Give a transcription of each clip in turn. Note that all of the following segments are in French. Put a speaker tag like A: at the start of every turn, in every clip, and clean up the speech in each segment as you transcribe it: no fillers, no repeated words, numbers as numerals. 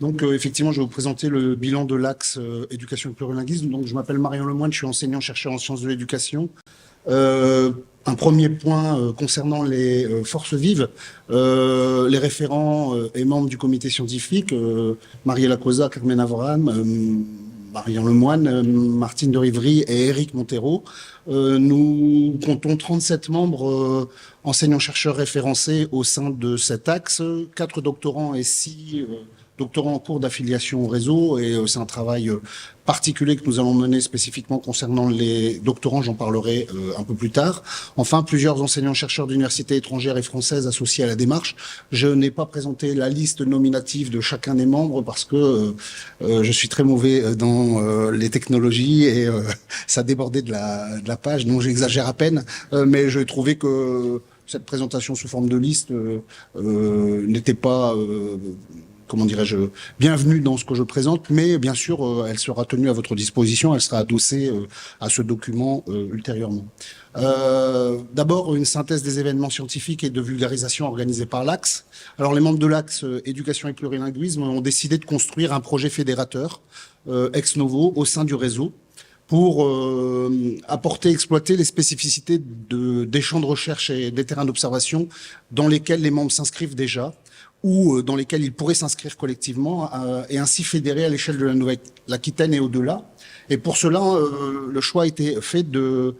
A: Donc, effectivement, je vais vous présenter le bilan de l'axe éducation et plurilinguisme. Donc, je m'appelle Marion Lemoine, je suis enseignant-chercheur en sciences de l'éducation. Un premier point concernant les forces vives. Les référents et membres du comité scientifique, Mariella Cosa, Carmen Avram, Marion Lemoine, Martine de Rivry et Éric Montero. Nous comptons 37 membres enseignants-chercheurs référencés au sein de cet axe, 4 doctorants et 6 doctorants en cours d'affiliation au réseau, et c'est un travail particulier que nous allons mener spécifiquement concernant les doctorants, j'en parlerai un peu plus tard. Enfin, plusieurs enseignants-chercheurs d'universités étrangères et françaises associés à la démarche. Je n'ai pas présenté la liste nominative de chacun des membres parce que je suis très mauvais dans les technologies et ça débordait de la page, donc j'exagère à peine, mais je trouvais que cette présentation sous forme de liste n'était pas comment dirais-je, bienvenue dans ce que je présente, mais bien sûr, elle sera tenue à votre disposition, elle sera adossée à ce document ultérieurement. D'abord, une synthèse des événements scientifiques et de vulgarisation organisés par l'Axe. Alors, les membres de l'Axe éducation et plurilinguisme ont décidé de construire un projet fédérateur ex novo au sein du réseau pour apporter, exploiter les spécificités des champs de recherche et des terrains d'observation dans lesquels les membres s'inscrivent déjà, ou dans lesquels ils pourraient s'inscrire collectivement et ainsi fédérer à l'échelle de la Nouvelle-Aquitaine et au-delà. Et pour cela, le choix a été fait de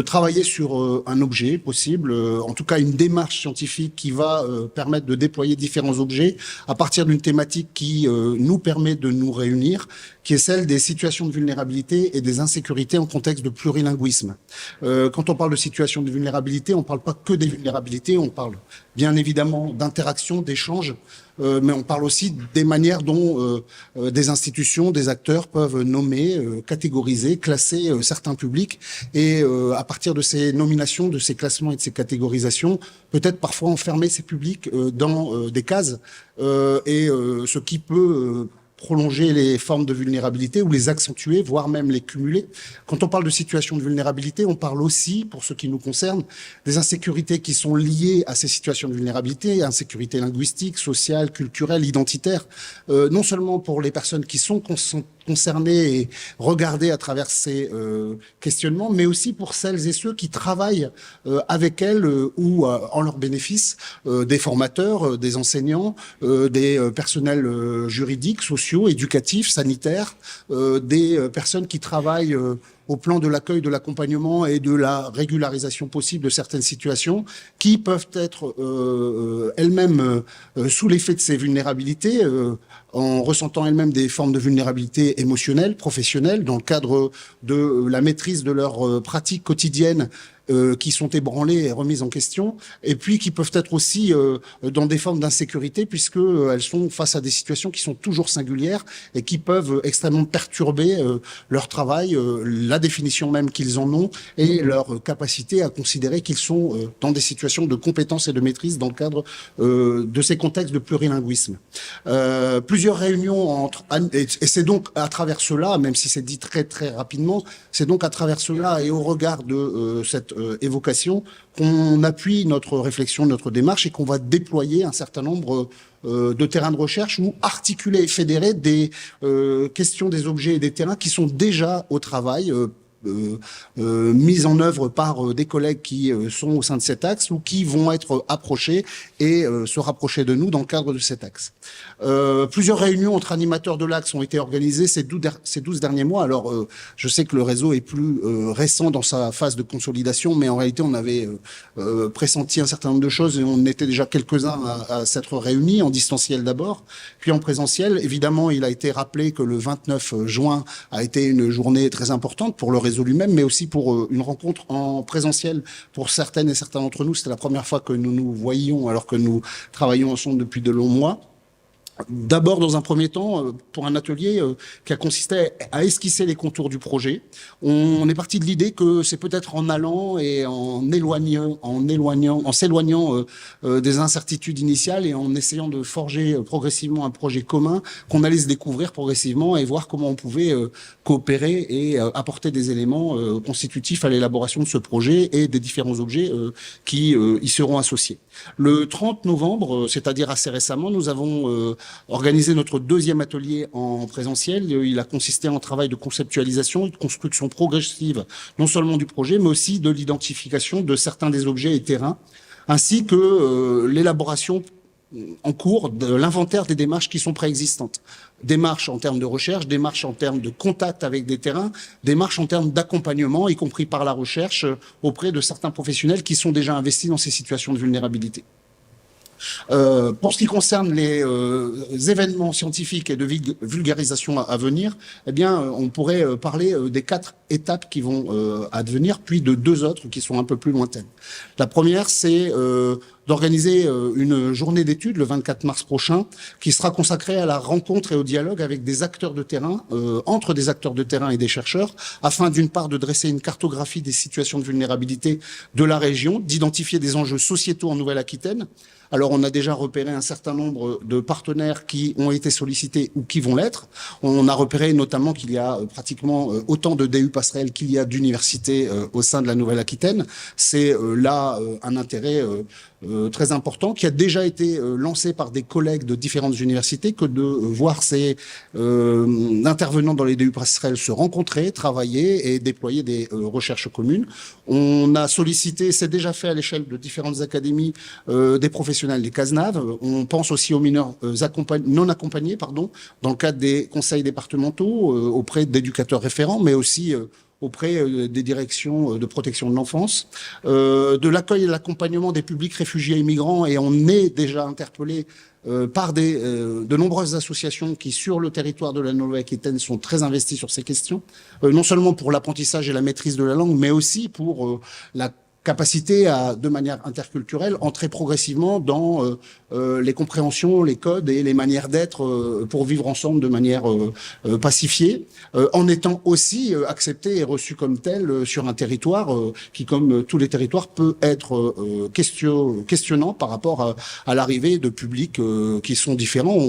A: travailler sur un objet possible, en tout cas une démarche scientifique qui va permettre de déployer différents objets à partir d'une thématique qui nous permet de nous réunir, qui est celle des situations de vulnérabilité et des insécurités en contexte de plurilinguisme. Quand on parle de situations de vulnérabilité, on ne parle pas que des vulnérabilités, on parle bien évidemment d'interaction, d'échange, mais on parle aussi des manières dont des institutions, des acteurs peuvent nommer, catégoriser, classer certains publics et à partir de ces nominations, de ces classements et de ces catégorisations, peut-être parfois enfermer ces publics dans des cases et ce qui peut prolonger les formes de vulnérabilité ou les accentuer, voire même les cumuler. Quand on parle de situation de vulnérabilité, on parle aussi, pour ce qui nous concerne, des insécurités qui sont liées à ces situations de vulnérabilité, insécurité linguistique, sociale, culturelle, identitaire, non seulement pour les personnes qui sont concernées et regardées à travers ces questionnements, mais aussi pour celles et ceux qui travaillent avec elles ou en leur bénéfice, des formateurs, des enseignants, des personnels juridiques, sociaux, éducatifs, sanitaires, des personnes qui travaillent au plan de l'accueil, de l'accompagnement et de la régularisation possible de certaines situations qui peuvent être elles-mêmes sous l'effet de ces vulnérabilités, en ressentant elles-mêmes des formes de vulnérabilité émotionnelle, professionnelle, dans le cadre de la maîtrise de leurs pratiques quotidiennes qui sont ébranlées et remises en question, et puis qui peuvent être aussi dans des formes d'insécurité, puisque elles sont face à des situations qui sont toujours singulières et qui peuvent extrêmement perturber leur travail, la définition même qu'ils en ont et leur capacité à considérer qu'ils sont dans des situations de compétence et de maîtrise dans le cadre de ces contextes de plurilinguisme. Plusieurs réunions entre... Et c'est donc à travers cela, même si c'est dit très très rapidement, c'est donc à travers cela et au regard de cette évocation qu'on appuie notre réflexion, notre démarche et qu'on va déployer un certain nombre de terrains de recherche ou articuler et fédérer des questions, des objets et des terrains qui sont déjà au travail, mises en œuvre par des collègues qui sont au sein de cet axe ou qui vont être approchés et se rapprocher de nous dans le cadre de cet axe. Plusieurs réunions entre animateurs de l'axe ont été organisées ces 12 derniers mois. Alors, je sais que le réseau est plus récent dans sa phase de consolidation, mais en réalité, on avait pressenti un certain nombre de choses et on était déjà quelques-uns à s'être réunis, en distanciel d'abord, puis en présentiel. Évidemment, il a été rappelé que le 29 juin a été une journée très importante pour le réseau lui-même, mais aussi pour une rencontre en présentiel pour certaines et certains d'entre nous. C'était la première fois que nous nous voyions alors que nous travaillons ensemble depuis de longs mois. D'abord, dans un premier temps, pour un atelier qui a consisté à esquisser les contours du projet. On est parti de l'idée que c'est peut-être en allant et en s'éloignant des incertitudes initiales et en essayant de forger progressivement un projet commun qu'on allait se découvrir progressivement et voir comment on pouvait coopérer et apporter des éléments constitutifs à l'élaboration de ce projet et des différents objets qui y seront associés. Le 30 novembre, c'est-à-dire assez récemment, nous avons organisé notre deuxième atelier en présentiel. Il a consisté en un travail de conceptualisation et de construction progressive, non seulement du projet, mais aussi de l'identification de certains des objets et terrains, ainsi que l'élaboration en cours de l'inventaire des démarches qui sont préexistantes. Démarches en termes de recherche, démarches en termes de contact avec des terrains, démarches en termes d'accompagnement, y compris par la recherche, auprès de certains professionnels qui sont déjà investis dans ces situations de vulnérabilité. Pour ce qui concerne les événements scientifiques et de vulgarisation à venir, eh bien, on pourrait parler des 4 étapes qui vont advenir, puis de 2 autres qui sont un peu plus lointaines. La première, c'est d'organiser une journée d'études le 24 mars prochain, qui sera consacrée à la rencontre et au dialogue avec des acteurs de terrain, entre des acteurs de terrain et des chercheurs, afin d'une part de dresser une cartographie des situations de vulnérabilité de la région, d'identifier des enjeux sociétaux en Nouvelle-Aquitaine. Alors, on a déjà repéré un certain nombre de partenaires qui ont été sollicités ou qui vont l'être. On a repéré notamment qu'il y a pratiquement autant de DU passerelles qu'il y a d'universités au sein de la Nouvelle-Aquitaine. C'est là un intérêt très important qui a déjà été lancé par des collègues de différentes universités, que de voir ces intervenants dans les DU passerelles se rencontrer, travailler et déployer des recherches communes. On a sollicité, c'est déjà fait à l'échelle de différentes académies, des professionnels des CASNAV. On pense aussi aux mineurs non accompagnés, dans le cadre des conseils départementaux, auprès d'éducateurs référents, mais aussi auprès des directions de protection de l'enfance, de l'accueil et de l'accompagnement des publics réfugiés et migrants, et on est déjà interpellé par de nombreuses associations qui, sur le territoire de la Nouvelle-Aquitaine, sont très investies sur ces questions, non seulement pour l'apprentissage et la maîtrise de la langue, mais aussi pour la capacité à, de manière interculturelle, entrer progressivement dans les compréhensions, les codes et les manières d'être pour vivre ensemble de manière pacifiée, en étant aussi accepté et reçu comme tel sur un territoire qui, comme tous les territoires, peut être questionnant par rapport à l'arrivée de publics qui sont différents.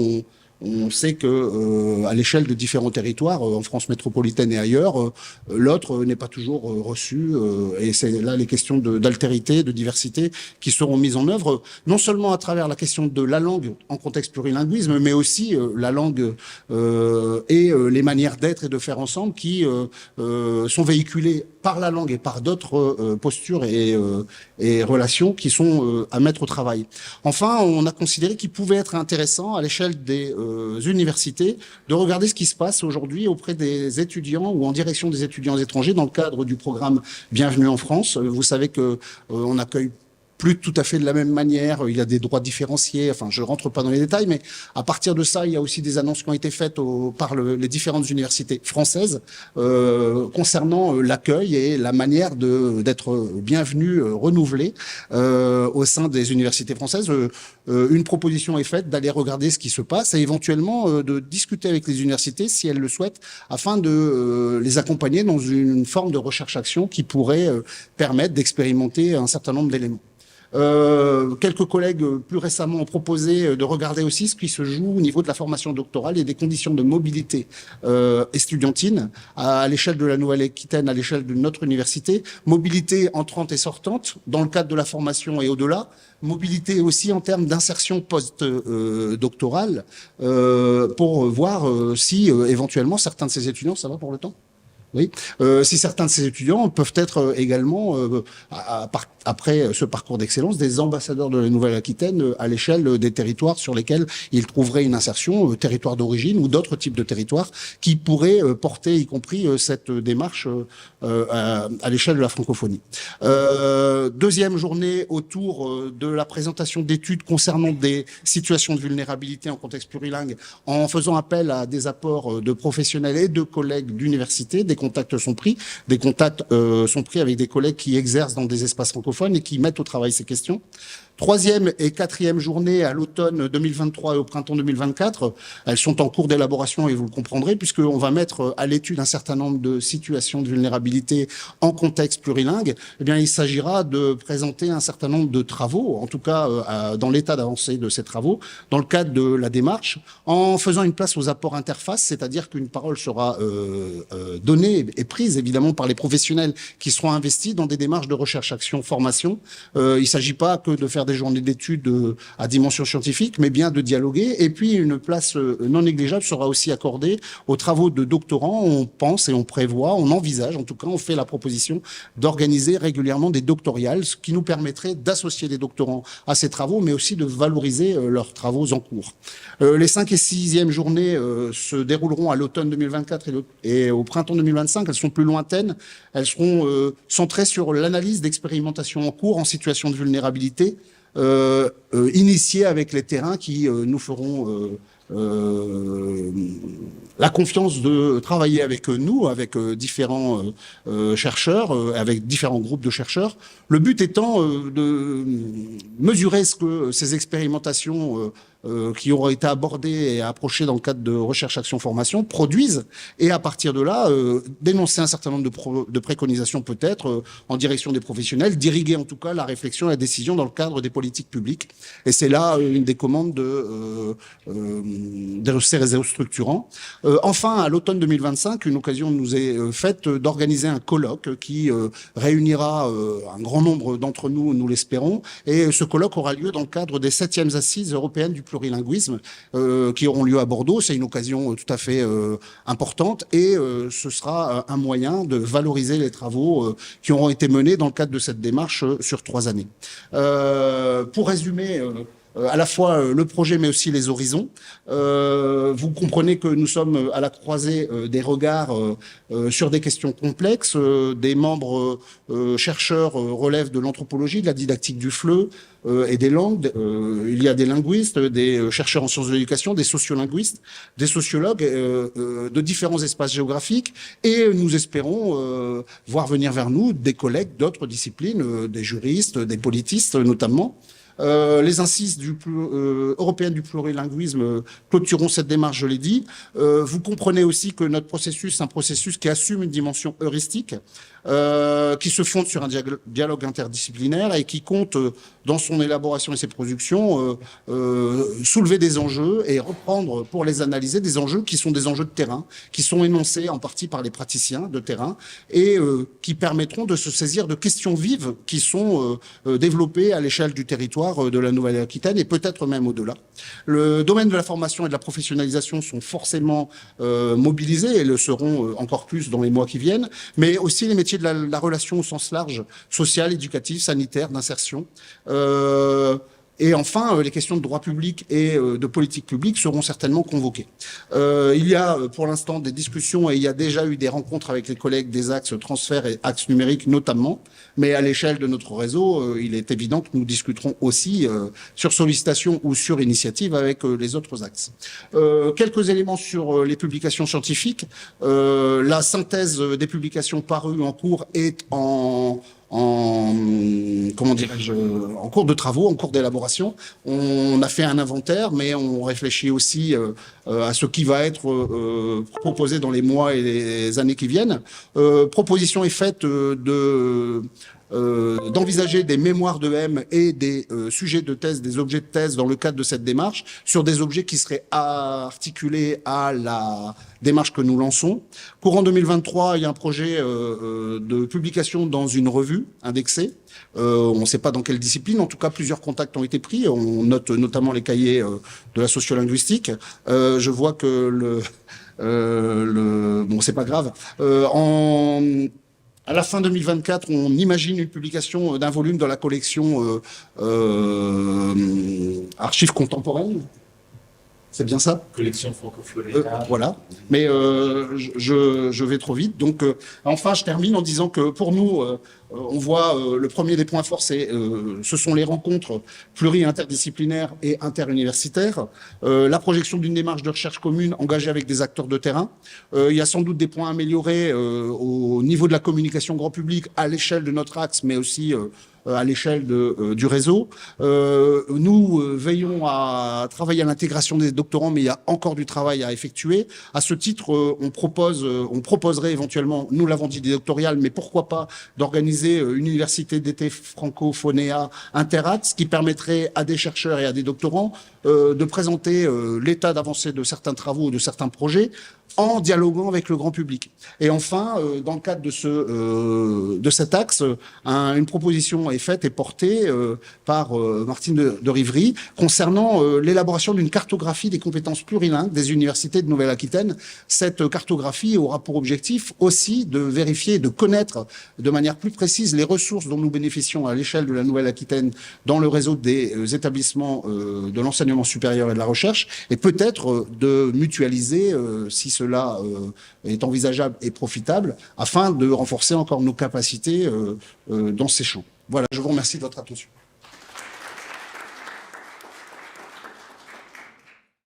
A: On sait que à l'échelle de différents territoires, en France métropolitaine et ailleurs, l'autre n'est pas toujours reçu, et c'est là les questions d'altérité, de diversité qui seront mises en œuvre, non seulement à travers la question de la langue en contexte plurilinguisme, mais aussi la langue et les manières d'être et de faire ensemble qui sont véhiculées par la langue et par d'autres postures et relations qui sont à mettre au travail. Enfin, on a considéré qu'il pouvait être intéressant à l'échelle des universités de regarder ce qui se passe aujourd'hui auprès des étudiants ou en direction des étudiants étrangers dans le cadre du programme Bienvenue en France. Vous savez que on accueille plus tout à fait de la même manière, il y a des droits différenciés, enfin je rentre pas dans les détails, mais à partir de ça, il y a aussi des annonces qui ont été faites par les différentes universités françaises concernant l'accueil et la manière d'être bienvenu, renouvelé au sein des universités françaises. Une proposition est faite d'aller regarder ce qui se passe et éventuellement de discuter avec les universités si elles le souhaitent, afin de les accompagner dans une forme de recherche-action qui pourrait permettre d'expérimenter un certain nombre d'éléments. Quelques collègues plus récemment ont proposé de regarder aussi ce qui se joue au niveau de la formation doctorale et des conditions de mobilité estudiantine à l'échelle de la Nouvelle-Aquitaine, à l'échelle de notre université. Mobilité entrante et sortante dans le cadre de la formation et au-delà. Mobilité aussi en termes d'insertion post-doctorale pour voir si éventuellement certains de ces étudiants, ça va pour le temps ? Oui. Si certains de ces étudiants peuvent être également, après ce parcours d'excellence, des ambassadeurs de la Nouvelle-Aquitaine à l'échelle des territoires sur lesquels ils trouveraient une insertion, territoire d'origine ou d'autres types de territoires qui pourraient porter, y compris cette démarche à l'échelle de la francophonie. Deuxième journée autour de la présentation d'études concernant des situations de vulnérabilité en contexte plurilingue, en faisant appel à des apports de professionnels et de collègues d'université. Des contacts sont pris avec des collègues qui exercent dans des espaces francophones et qui mettent au travail ces questions. Troisième et quatrième journée à l'automne 2023 et au printemps 2024, elles sont en cours d'élaboration et vous le comprendrez, puisqu'on va mettre à l'étude un certain nombre de situations de vulnérabilité en contexte plurilingue. Eh bien, il s'agira de présenter un certain nombre de travaux, en tout cas dans l'état d'avancée de ces travaux, dans le cadre de la démarche, en faisant une place aux apports interfaces, c'est-à-dire qu'une parole sera donnée et prise évidemment par les professionnels qui seront investis dans des démarches de recherche, action, formation. Il ne s'agit pas que de faire des journées d'études à dimension scientifique, mais bien de dialoguer. Et puis, une place non négligeable sera aussi accordée aux travaux de doctorants. On pense et on prévoit, on envisage, en tout cas, on fait la proposition d'organiser régulièrement des doctoriales, ce qui nous permettrait d'associer les doctorants à ces travaux, mais aussi de valoriser leurs travaux en cours. Les 5 et 6e journées se dérouleront à l'automne 2024 et au printemps 2025. Elles sont plus lointaines. Elles seront centrées sur l'analyse d'expérimentations en cours en situation de vulnérabilité, initiée avec les terrains qui nous feront la confiance de travailler avec nous, avec différents chercheurs, avec différents groupes de chercheurs. Le but étant de mesurer ce que ces expérimentations qui auront été abordées et approchées dans le cadre de recherche, action, formation produisent, et à partir de là, dénoncer un certain nombre de préconisations peut-être en direction des professionnels, d'irriguer en tout cas la réflexion et la décision dans le cadre des politiques publiques. Et c'est là une des commandes de ces réseaux structurants. Enfin, à l'automne 2025, une occasion nous est faite d'organiser un colloque qui réunira un grand nombre d'entre nous, nous l'espérons, et ce colloque aura lieu dans le cadre des 7e assises européennes du plurilinguisme qui auront lieu à Bordeaux. C'est une occasion tout à fait importante et ce sera un moyen de valoriser les travaux qui auront été menés dans le cadre de cette démarche sur 3 années. Pour résumer, à la fois le projet mais aussi les horizons. Vous comprenez que nous sommes à la croisée des regards sur des questions complexes. Des membres chercheurs relèvent de l'anthropologie, de la didactique du FLE et des langues. Il y a des linguistes, des chercheurs en sciences de l'éducation, des sociolinguistes, des sociologues de différents espaces géographiques, et nous espérons voir venir vers nous des collègues d'autres disciplines, des juristes, des politistes notamment. Les assises européennes du plurilinguisme clôtureront cette démarche, je l'ai dit. Vous comprenez aussi que notre processus, c'est un processus qui assume une dimension heuristique, qui se fonde sur un dialogue interdisciplinaire et qui compte, dans son élaboration et ses productions, soulever des enjeux et reprendre pour les analyser des enjeux qui sont des enjeux de terrain, qui sont énoncés en partie par les praticiens de terrain et qui permettront de se saisir de questions vives qui sont développées à l'échelle du territoire de la Nouvelle-Aquitaine et peut-être même au-delà. Le domaine de la formation et de la professionnalisation sont forcément mobilisés et le seront encore plus dans les mois qui viennent, mais aussi les métiers de la relation au sens large, social, éducatif, sanitaire, d'insertion. Et enfin, les questions de droit public et de politique publique seront certainement convoquées. Il y a pour l'instant des discussions et il y a déjà eu des rencontres avec les collègues des axes transfert et axes numériques notamment, mais à l'échelle de notre réseau, il est évident que nous discuterons aussi sur sollicitation ou sur initiative avec les autres axes. Quelques éléments sur les publications scientifiques. La synthèse des publications parues en cours est comment dirais-je, en cours de travaux, en cours d'élaboration. On a fait un inventaire, mais on réfléchit aussi à ce qui va être proposé dans les mois et les années qui viennent. Proposition est faite d'envisager des mémoires de M et des sujets de thèse, des objets de thèse dans le cadre de cette démarche, sur des objets qui seraient articulés à la démarche que nous lançons. Courant 2023, il y a un projet de publication dans une revue indexée. On ne sait pas dans quelle discipline, en tout cas plusieurs contacts ont été pris. On note notamment les cahiers de la sociolinguistique. Je vois que bon, c'est pas grave. À la fin 2024, on imagine une publication d'un volume dans la collection Archives contemporaines. C'est bien ça?
B: Collection francophone.
A: Voilà. Mais je vais trop vite. Donc, enfin, je termine en disant que pour nous, on voit le premier des points forts, ce sont les rencontres pluri-interdisciplinaires et interuniversitaires. La projection d'une démarche de recherche commune engagée avec des acteurs de terrain. Il y a sans doute des points améliorés au niveau de la communication grand public à l'échelle de notre axe, mais aussi à l'échelle du réseau. Nous veillons à travailler à l'intégration des doctorants, mais il y a encore du travail à effectuer. À ce titre, on proposerait éventuellement, nous l'avons dit, des doctorales, mais pourquoi pas d'organiser une université d'été francophonéa interaxe qui permettrait à des chercheurs et à des doctorants de présenter l'état d'avancée de certains travaux ou de certains projets en dialoguant avec le grand public. Et enfin, dans le cadre de cet axe, une proposition est faite et portée par Martine de Rivry concernant l'élaboration d'une cartographie des compétences plurilingues des universités de Nouvelle-Aquitaine. Cette cartographie aura pour objectif aussi de vérifier, de connaître de manière plus précise les ressources dont nous bénéficions à l'échelle de la Nouvelle-Aquitaine dans le réseau des établissements de l'enseignement supérieur et de la recherche, et peut-être de mutualiser, si cela est envisageable et profitable, afin de renforcer encore nos capacités dans ces champs. Voilà, je vous remercie de votre attention.